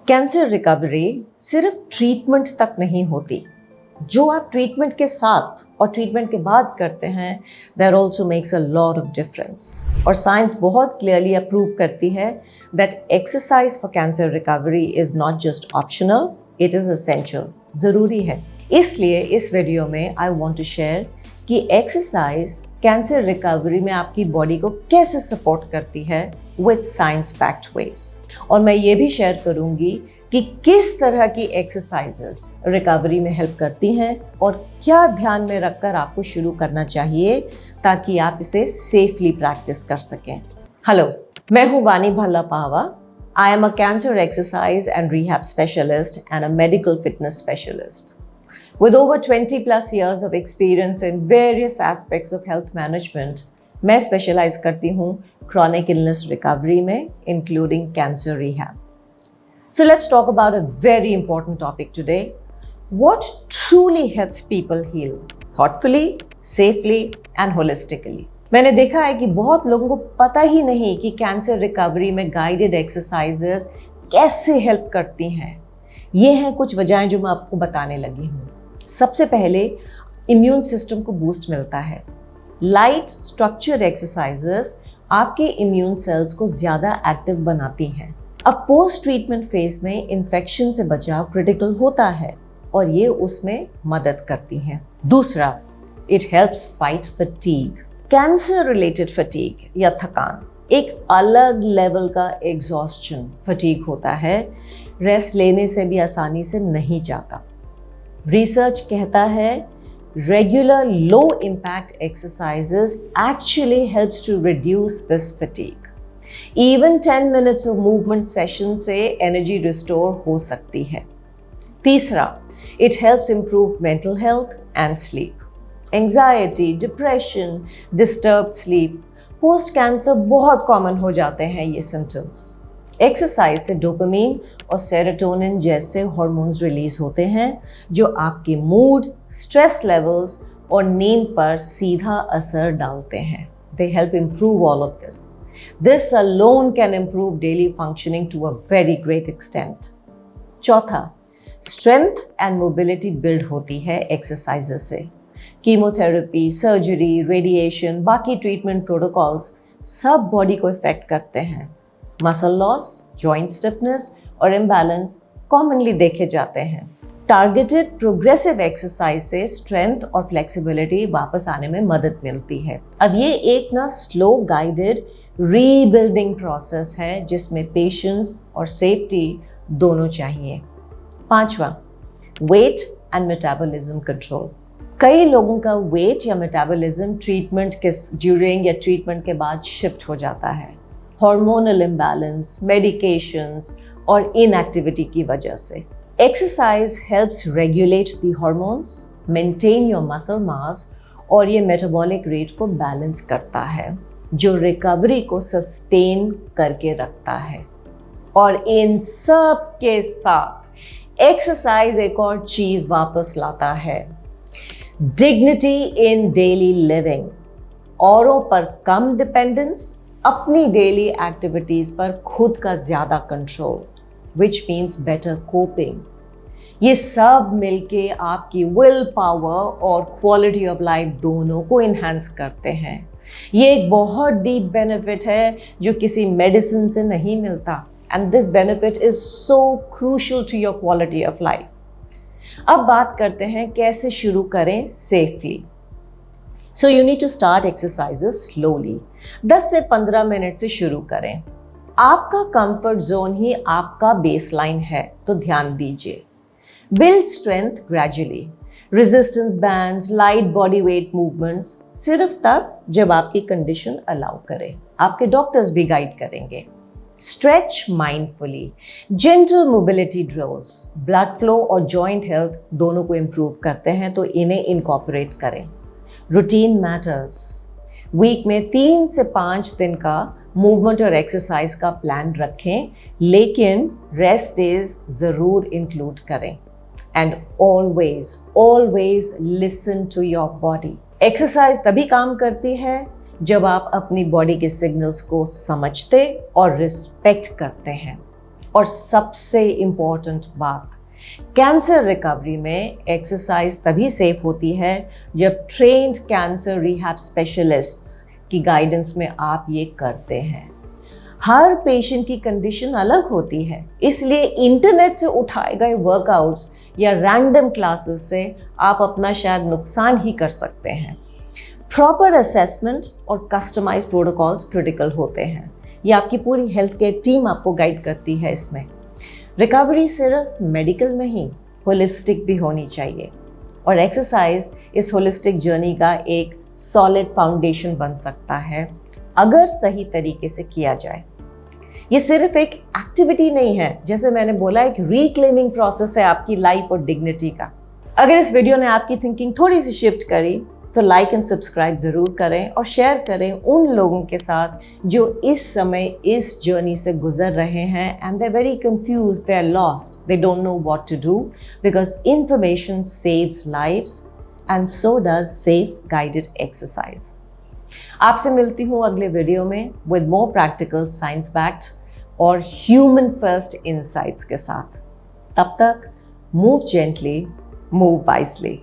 Cancer recovery सिर्फ treatment तक नहीं होती। जो आप ट्रीटमेंट के साथ और ट्रीटमेंट के बाद करते हैं that also makes a lot of difference. और साइंस बहुत क्लियरली अप्रूव करती है that exercise for cancer recovery is not just optional, it is essential, ज़रूरी है। इसलिए इस वीडियो में आई वॉन्ट टू शेयर कि एक्सरसाइज कैंसर रिकवरी में आपकी बॉडी को कैसे सपोर्ट करती है विद साइंस बैक्ड वेज। और मैं ये भी शेयर करूंगी कि किस तरह की एक्सरसाइजेस रिकवरी में हेल्प करती हैं और क्या ध्यान में रखकर आपको शुरू करना चाहिए ताकि आप इसे सेफली प्रैक्टिस कर सकें। हेलो, मैं हूँ Vani Bhalla Pawa. I am a cancer exercise and rehab specialist and a medical fitness specialist. With over 20 plus years of experience in various aspects of health management, मैं स्पेशलाइज करती हूँ chronic illness recovery में, including cancer rehab. So let's talk about a very important topic today. What truly helps people heal thoughtfully, safely and holistically? मैंने देखा है कि बहुत लोगों को पता ही नहीं कि कैंसर रिकवरी में गाइडेड एक्सरसाइजेस कैसे हेल्प करती हैं। ये हैं कुछ वजहें जो मैं आपको बताने लगी हूँ। सबसे पहले इम्यून सिस्टम को बूस्ट मिलता है। लाइट स्ट्रक्चर्ड एक्सरसाइजेस आपके इम्यून सेल्स को ज़्यादा एक्टिव बनाती हैं। अब पोस्ट ट्रीटमेंट फेज में इन्फेक्शन से बचाव क्रिटिकल होता है और ये उसमें मदद करती हैं। दूसरा, it helps fight fatigue. Cancer related fatigue या थकान एक अलग लेवल का एग्जॉस्शन फटीग होता है, रेस्ट लेने से भी आसानी से नहीं जाता। रिसर्च कहता है regular low impact exercises actually helps to reduce this fatigue. Even 10 minutes of movement session से एनर्जी रिस्टोर हो सकती है। तीसरा, it helps improve mental health and sleep. Anxiety, depression, disturbed sleep post cancer बहुत common हो जाते हैं ये सिम्टम्स। एक्सरसाइज से डोपामीन और सेरोटोनिन जैसे हार्मोन्स रिलीज होते हैं जो आपके मूड, स्ट्रेस लेवल्स और नींद पर सीधा असर डालते हैं। They help improve all of this. This alone can improve daily functioning to a very great extent. चौथा, स्ट्रेंथ एंड मोबिलिटी बिल्ड होती है एक्सरसाइजेस से। कीमोथेरेपी, सर्जरी, रेडिएशन, बाकी ट्रीटमेंट प्रोटोकॉल्स सब बॉडी को इफेक्ट करते हैं। मसल लॉस, जॉइंट स्टिफनेस और इम्बैलेंस कॉमनली देखे जाते हैं। टारगेटेड प्रोग्रेसिव एक्सरसाइज से स्ट्रेंथ और फ्लेक्सिबिलिटी वापस आने में मदद मिलती है। अब ये एक स्लो गाइडेड रीबिल्डिंग प्रोसेस है जिसमें पेशेंस और सेफ्टी दोनों चाहिए। पांचवा, वेट एंड मेटाबॉलिज्म कंट्रोल। कई लोगों का वेट या मेटाबॉलिज्म ट्रीटमेंट के ड्यूरिंग या ट्रीटमेंट के बाद शिफ्ट हो जाता है। हार्मोनल इम्बैलेंस, मेडिकेशंस और इनएक्टिविटी की वजह से। Exercise helps regulate the hormones, maintain your muscle mass और ये मेटाबॉलिक रेट को बैलेंस करता है जो रिकवरी को सस्टेन करके रखता है। और इन सब के साथ एक्सरसाइज एक और चीज वापस लाता है, डिग्निटी इन डेली लिविंग। औरों पर कम डिपेंडेंस, अपनी डेली एक्टिविटीज पर खुद का ज्यादा control, which means better coping. ये सब मिलके आपकी विल पावर और क्वालिटी ऑफ लाइफ दोनों को इन्हांस करते हैं। ये एक बहुत डीप बेनिफिट है जो किसी मेडिसिन से नहीं मिलता, and this benefit is so crucial to your quality of life. अब बात करते हैं कैसे शुरू करें safely. So you need to start exercises slowly. 10 से 15 मिनट से शुरू करें। आपका कंफर्ट जोन ही आपका बेसलाइन है, तो ध्यान दीजिए। Build strength gradually. Resistance bands, light body weight movements सिर्फ तब जब आपकी कंडीशन अलाउ करे। आपके डॉक्टर्स भी गाइड करेंगे। Stretch mindfully. Gentle mobility drills blood flow और जॉइंट हेल्थ दोनों को इम्प्रूव करते हैं, तो इन्हें इनकॉर्पोरेट करें। Routine matters. वीक में 3 से 5 दिन का मूवमेंट और एक्सरसाइज का प्लान रखें, लेकिन रेस्ट डेज जरूर इंक्लूड करें। And always listen to your body. Exercise तभी काम करती है जब आप अपनी बॉडी के सिग्नल्स को समझते और रिस्पेक्ट करते हैं। और सबसे इम्पॉर्टेंट बात, कैंसर रिकवरी में एक्सरसाइज तभी सेफ होती है जब ट्रेन्ड कैंसर रिहैब स्पेशलिस्ट्स की गाइडेंस में आप ये करते हैं। हर पेशेंट की कंडीशन अलग होती है, इसलिए इंटरनेट से उठाए गए वर्कआउट्स या रैंडम क्लासेस से आप अपना शायद नुकसान ही कर सकते हैं। प्रॉपर असेसमेंट और कस्टमाइज्ड प्रोटोकॉल्स क्रिटिकल होते हैं। ये आपकी पूरी हेल्थ केयर टीम आपको गाइड करती है इसमें। रिकवरी सिर्फ मेडिकल नहीं, होलिस्टिक भी होनी चाहिए, और एक्सरसाइज इस होलिस्टिक जर्नी का एक सॉलिड फाउंडेशन बन सकता है अगर सही तरीके से किया जाए। ये सिर्फ एक एक्टिविटी नहीं है, जैसे मैंने बोला, एक रिक्लेमिंग प्रोसेस है आपकी लाइफ और डिग्निटी का। अगर इस वीडियो ने आपकी थिंकिंग थोड़ी सी शिफ्ट करी तो लाइक एंड सब्सक्राइब ज़रूर करें और शेयर करें उन लोगों के साथ जो इस समय इस जर्नी से गुजर रहे हैं and they are very confused, they are lost, they don't know what to do, because information saves lives and so does safe guided exercise. आपसे मिलती हूँ अगले वीडियो में with more practical, science backed और ह्यूमन फर्स्ट इनसाइट्स के साथ। तब तक मूव जेंटली, मूव वाइजली।